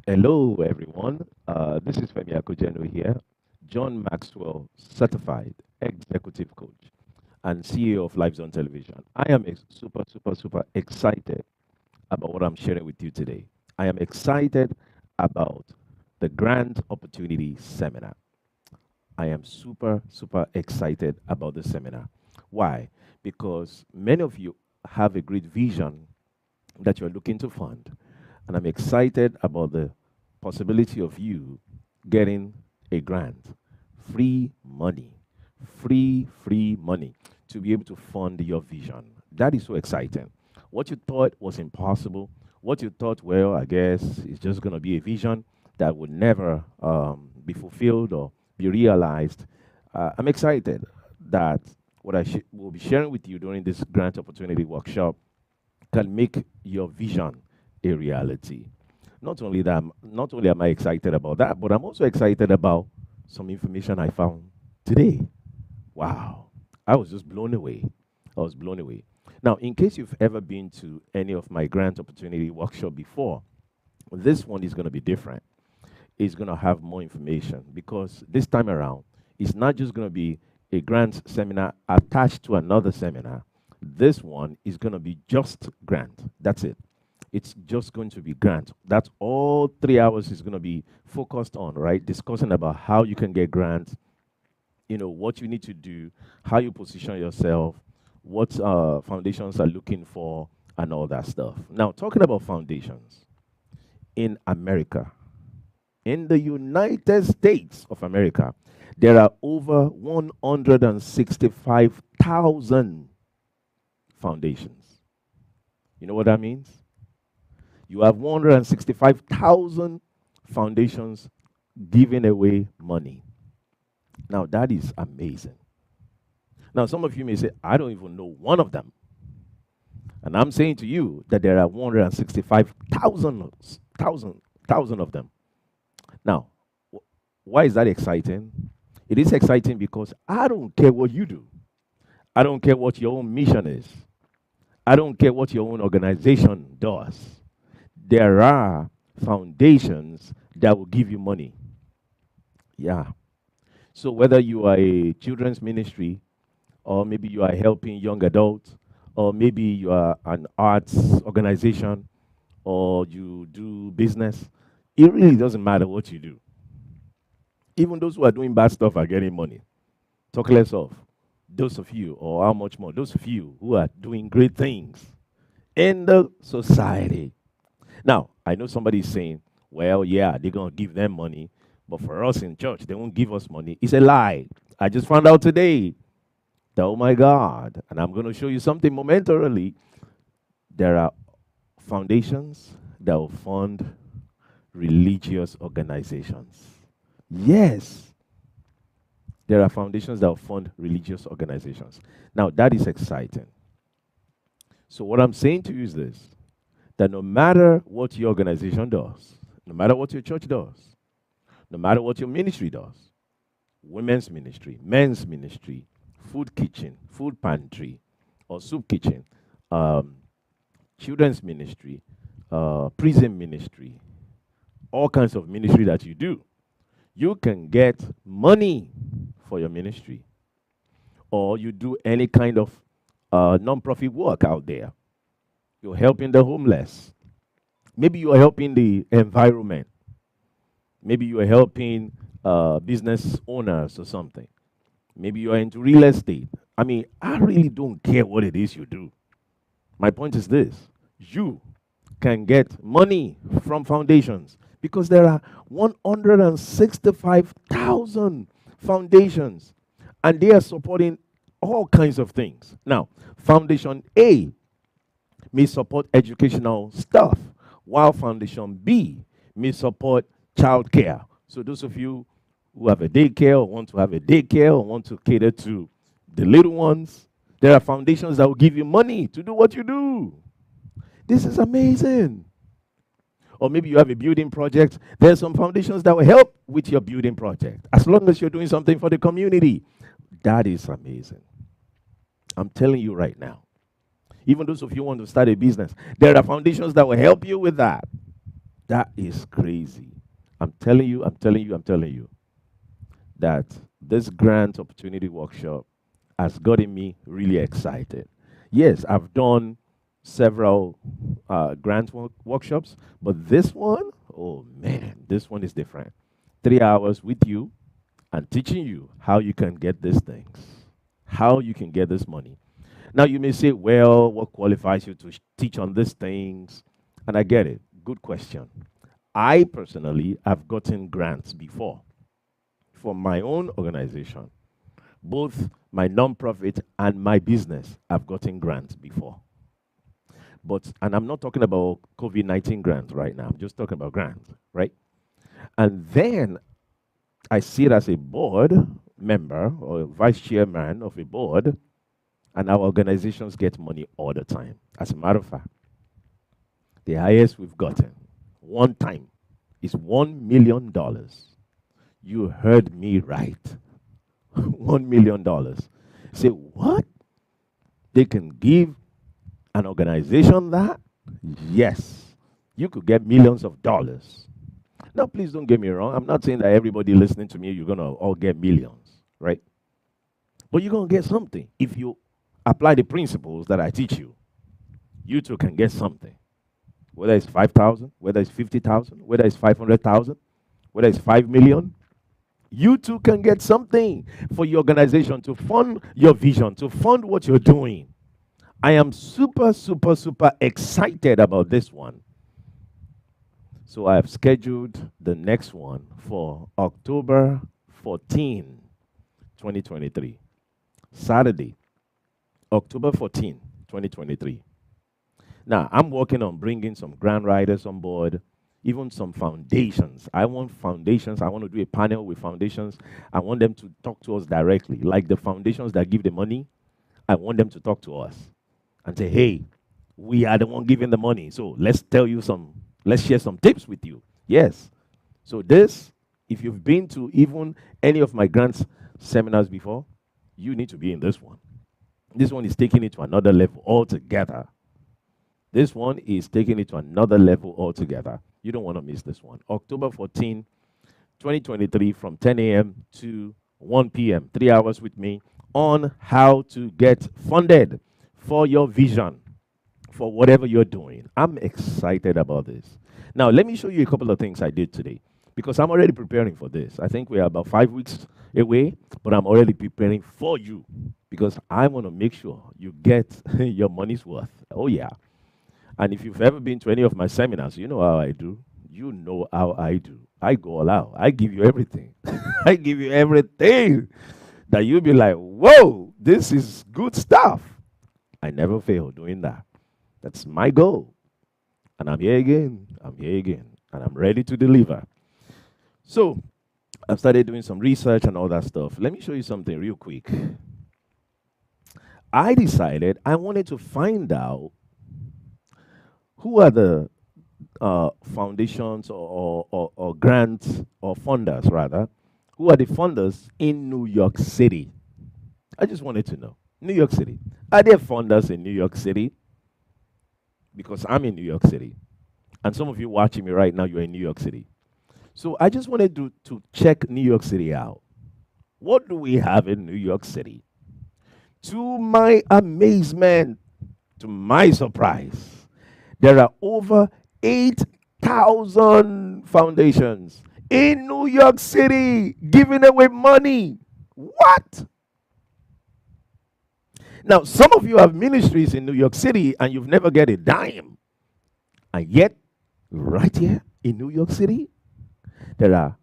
Hello, everyone. This is Femi Akojenu here, John Maxwell, certified executive coach and CEO of Lives on Television. I am super excited about what I'm sharing with you today. I am excited about the Grant Opportunity Seminar. I am super excited about the seminar. Why? Because many of you have a great vision that you're looking to fund. And I'm excited about the possibility of you getting a grant, free money, free money to be able to fund your vision. That is so exciting. What you thought was impossible, what you thought, well, I guess it's just going to be a vision that would never be fulfilled or be realized. I'm excited that what I will be sharing with you during this grant opportunity workshop can make your vision a reality. Not only am I excited about that, but I'm also excited about some information I found today. Wow. I was just blown away. I was blown away. Now, in case you've ever been to any of my grant opportunity workshop before, this one is going to be different. It's going to have more information because this time around, it's not just going to be a grant seminar attached to another seminar. This one is going to be just grant. That's it. It's just going to be grant. That's all 3 hours is going to be focused on, right? Discussing about how you can get grants, what you need to do, how you position yourself, what foundations are looking for, and all that stuff. Now, talking about foundations in America, in the United States of America, there are over 165,000 foundations. You know what that means? You have 165,000 foundations giving away money. Now, that is amazing. Now, some of you may say, I don't even know one of them. And I'm saying to you that there are 165,000 of them. Now, why is that exciting? It is exciting because I don't care what you do. I don't care what your own mission is. I don't care what your own organization does. There are foundations that will give you money. Yeah. So whether you are a children's ministry, or maybe you are helping young adults, or maybe you are an arts organization, or you do business, it really doesn't matter what you do. Even those who are doing bad stuff are getting money. Talk less of those of you, or how much more, those of you who are doing great things in the society. Now, I know somebody is saying, well, yeah, they're going to give them money, but for us in church, they won't give us money. It's a lie. I just found out today that, oh my God, and I'm going to show you something momentarily. There are foundations that will fund religious organizations. Yes, there are foundations that will fund religious organizations. Now, that is exciting. So, what I'm saying to you is this, that no matter what your organization does, no matter what your church does, no matter what your ministry does, women's ministry, men's ministry, food kitchen, food pantry, or soup kitchen, um, children's ministry, prison ministry, all kinds of ministry that you do, you can get money for your ministry, or you do any kind of non-profit work out there. You're helping the homeless. Maybe you are helping the environment. Maybe you are helping business owners or something. Maybe you are into real estate. I mean, I really don't care what it is you do. My point is this: you can get money from foundations because there are 165,000 foundations and they are supporting all kinds of things. Now, Foundation A may support educational stuff, while Foundation B may support childcare. So those of you who have a daycare or want to have a daycare or want to cater to the little ones, there are foundations that will give you money to do what you do. This is amazing. Or maybe you have a building project. There are some foundations that will help with your building project, as long as you're doing something for the community. That is amazing. I'm telling you right now. Even those of you who want to start a business, there are foundations that will help you with that. That is crazy. I'm telling you that this grant opportunity workshop has gotten me really excited. Yes, I've done several grant workshops, but this one, oh man, this one is different. 3 hours with you and teaching you how you can get these things, how you can get this money. Now, you may say, well, what qualifies you to teach on these things? And I get it. Good question. I personally have gotten grants before for my own organization, both my nonprofit and my business. I've gotten grants before. And I'm not talking about COVID-19 grants right now. I'm just talking about grants, right? And then I sit as a board member or vice chairman of a board, and our organizations get money all the time. As a matter of fact, the highest we've gotten one time is $1 million. You heard me right. $1 million. Say, what? They can give an organization that? Yes. You could get millions of dollars. Now, please don't get me wrong. I'm not saying that everybody listening to me, you're going to all get millions, right? But you're going to get something. If you apply the principles that I teach you, you too can get something. Whether it's 5,000, whether it's 50,000, whether it's 500,000, whether it's 5 million, you too can get something for your organization to fund your vision, to fund what you're doing. I am super, super, super excited about this one. So I have scheduled the next one for October 14, 2023. Saturday, October 14, 2023. Now, I'm working on bringing some grant writers on board, even some foundations. I want foundations. I want to do a panel with foundations. I want them to talk to us directly. Like the foundations that give the money, I want them to talk to us and say, hey, we are the one giving the money. So let's share some tips with you. Yes. So this, if you've been to even any of my grants seminars before, you need to be in this one. This one is taking it to another level altogether. This one is taking it to another level altogether. You don't want to miss this one. October 14, 2023, from 10 a.m. to 1 p.m., 3 hours with me on how to get funded for your vision, for whatever you're doing. I'm excited about this. Now, let me show you a couple of things I did today, because I'm already preparing for this. I think we are about 5 weeks away, but I'm already preparing for you, because I want to make sure you get your money's worth. Oh, yeah. And if you've ever been to any of my seminars, you know how I do. You know how I do. I go all out. I give you everything. I give you everything that you'll be like, whoa, this is good stuff. I never fail doing that. That's my goal. And I'm here again. And I'm ready to deliver. So I've started doing some research and all that stuff. Let me show you something real quick. I decided I wanted to find out who are the foundations or grants or funders, rather, who are the funders in New York City? I just wanted to know. New York City. Are there funders in New York City? Because I'm in New York City. And some of you watching me right now, you're in New York City. So I just wanted to check New York City out. What do we have in New York City? To my amazement, to my surprise, there are over 8,000 foundations in New York City giving away money. What? Now, some of you have ministries in New York City and you've never get a dime. And yet, right here in New York City, there are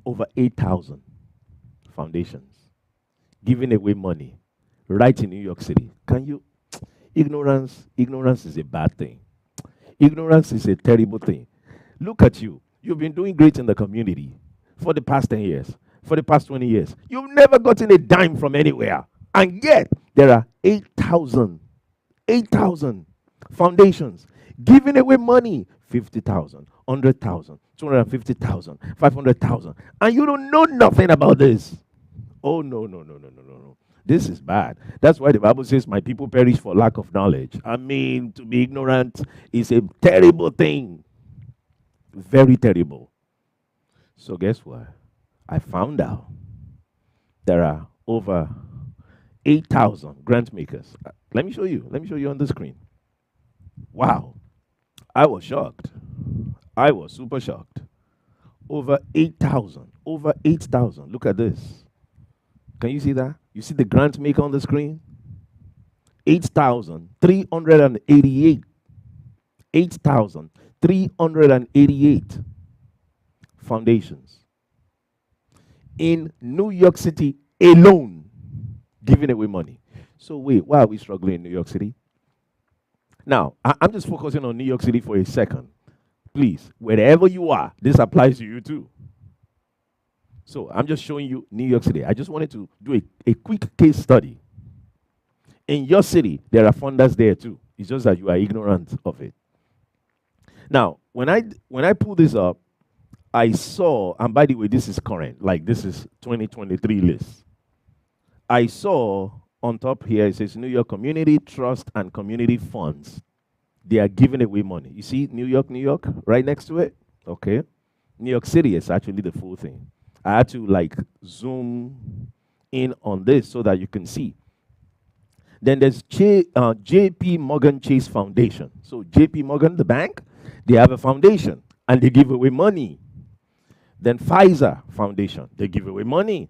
over 8,000 foundations giving away money right in New York City. Can you? Ignorance is a bad thing. Ignorance is a terrible thing. Look at you. You've been doing great in the community for the past 10 years, for the past 20 years. You've never gotten a dime from anywhere. And yet, there are 8,000 foundations giving away money. 50,000, 100,000, 250,000, 500,000. And you don't know nothing about this. Oh, no. This is bad. That's why the Bible says, my people perish for lack of knowledge. I mean, to be ignorant is a terrible thing. Very terrible. So guess what? I found out there are over 8,000 grant makers. Let me show you. Let me show you on the screen. Wow. I was shocked. I was super shocked. Over 8,000. Over 8,000. Look at this. Can you see that? You see the grant maker on the screen? 8,388. 8,388 foundations in New York City alone giving away money. So wait, why are we struggling in New York City? Now, I'm just focusing on New York City for a second. Please, wherever you are, this applies to you too. So I'm just showing you New York City. I just wanted to do a quick case study. In your city, there are funders there too. It's just that you are ignorant of it. Now, when I pull this up, I saw, and by the way, this is current, like this is 2023 list. I saw on top here, it says New York Community Trust and Community Funds. They are giving away money. You see New York, right next to it? Okay. New York City is actually the full thing. I had to like zoom in on this so that you can see. Then there's JP Morgan Chase Foundation. So JP Morgan, the bank, they have a foundation and they give away money. Then Pfizer Foundation, they give away money.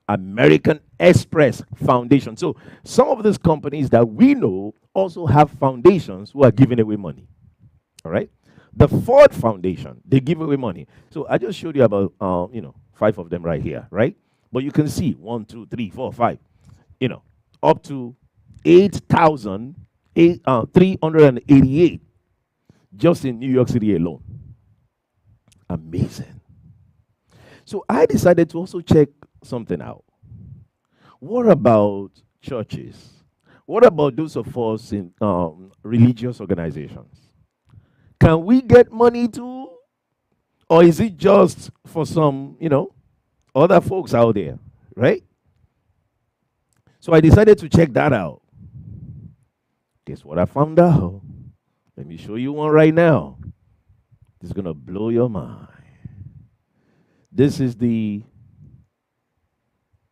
American Express Foundation. So some of these companies that we know also have foundations who are giving away money. All right? The Ford Foundation, they give away money. So I just showed you about 5 of them right here, right? But you can see 1, 2, 3, 4, 5, up to 8,388 just in New York City alone. Amazing. So I decided to also check something out. What about churches? What about those of us in religious organizations? Can we get money too? Or is it just for some, other folks out there, right? So I decided to check that out. Guess what I found out? Let me show you one right now. It's going to blow your mind. This is the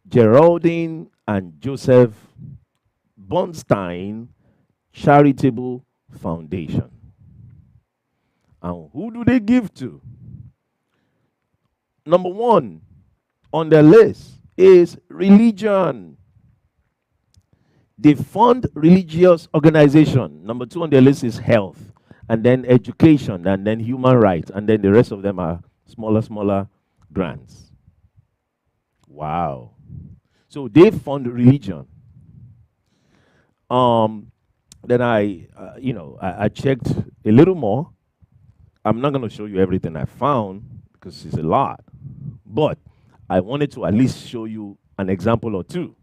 Geraldine and Joseph Bernstein Charitable Foundation. And who do they give to? Number 1 on their list is religion. They fund religious organization. Number 2 on their list is health, and then education, and then human rights, and then the rest of them are smaller grants. Wow. So they fund religion. Then I checked a little more. I'm not going to show you everything I found because it's a lot. But I wanted to at least show you an example or two.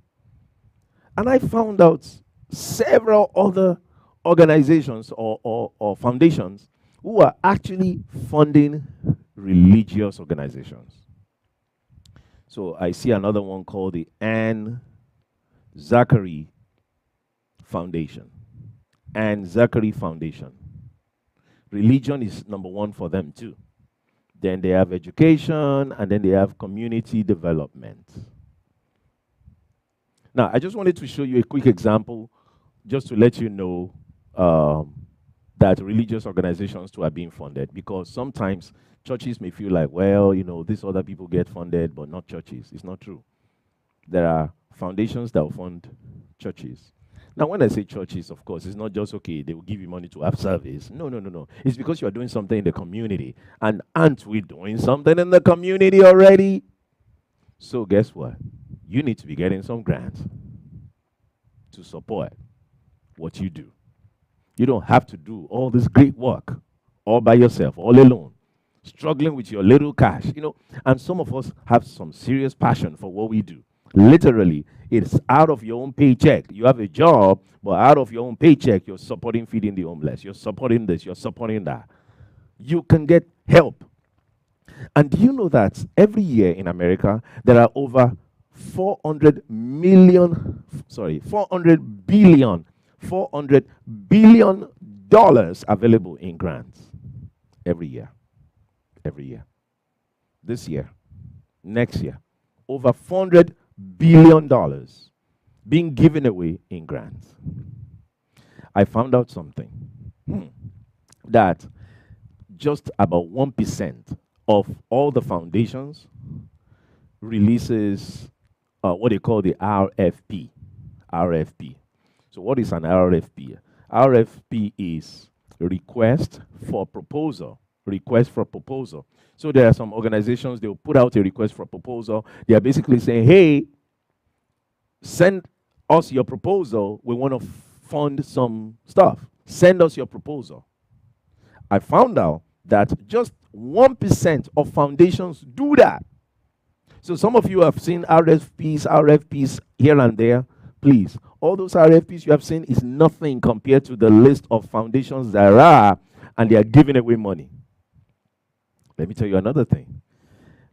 And I found out several other organizations or foundations who are actually funding religious organizations. So I see another one called the Anne Zachary Foundation. Anne Zachary Foundation. Religion is number 1 for them too. Then they have education, and then they have community development. Now, I just wanted to show you a quick example just to let you know that religious organizations too are being funded, because sometimes churches may feel like, well, these other people get funded, but not churches. It's not true. There are foundations that will fund churches. Now, when I say churches, of course, it's not just, okay, they will give you money to have service. No. It's because you are doing something in the community. And aren't we doing something in the community already? So guess what? You need to be getting some grants to support what you do. You don't have to do all this great work all by yourself, all alone, struggling with your little cash, And some of us have some serious passion for what we do. Literally, it's out of your own paycheck. You have a job, but out of your own paycheck, you're supporting feeding the homeless. You're supporting this, you're supporting that. You can get help. And do you know that every year in America, there are over 400 billion dollars available in grants every year. every year. This year, next year, over $400 billion being given away in grants. I found out something that just about 1% of all the foundations releases what they call the RFP. RFP. So what is an RFP? RFP is request for proposal. Request for proposal. So there are some organizations, they'll put out a request for proposal. They are basically saying, hey, send us your proposal. We want to fund some stuff. Send us your proposal. I found out that just 1% of foundations do that. So some of you have seen RFPs here and there. Please, all those RFPs you have seen is nothing compared to the list of foundations there are, and they are giving away money. Let me tell you another thing.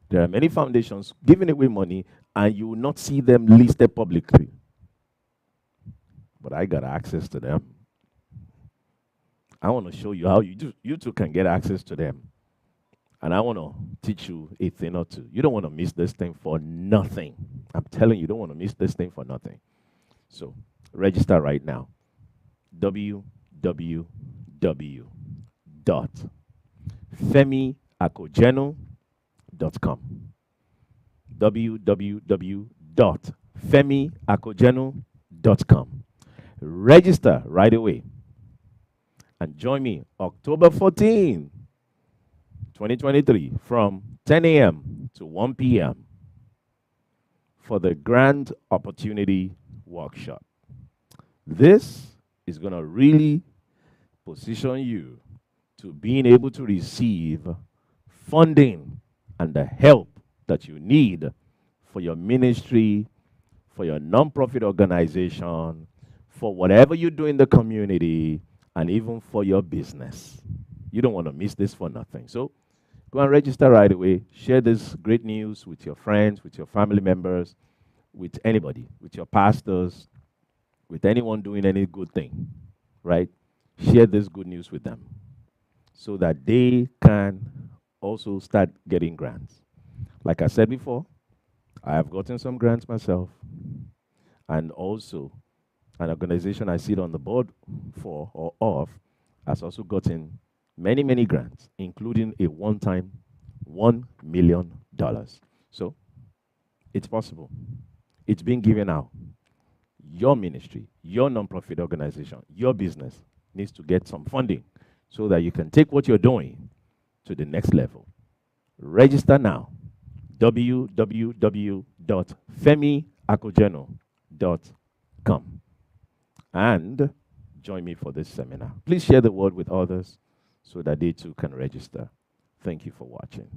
There are many foundations giving away money, and you will not see them listed publicly. But I got access to them. I want to show you how you too can get access to them. And I want to teach you a thing or two. You don't want to miss this thing for nothing. I'm telling you, you don't want to miss this thing for nothing. So register right now. www.femiakogeno.com. www.femiakogeno.com. Register right away. And join me October 14, 2023, from 10 a.m. to 1 p.m. for the Grand Opportunity Workshop. This is going to really position you to being able to receive funding and the help that you need for your ministry, for your nonprofit organization, for whatever you do in the community, and even for your business. You don't want to miss this for nothing. So go and register right away. Share this great news with your friends, with your family members, with anybody, with your pastors, with anyone doing any good thing, right? Share this good news with them so that they can also start getting grants. Like I said before, I have gotten some grants myself, and also an organization I sit on the board for or of has also gotten many, many grants, including a one-time $1 million. So it's possible. It's being given out. Your ministry, your nonprofit organization, your business needs to get some funding so that you can take what you're doing to the next level. Register now. www.femiakogeno.com. And join me for this seminar. Please share the word with others so that they too can register. Thank you for watching.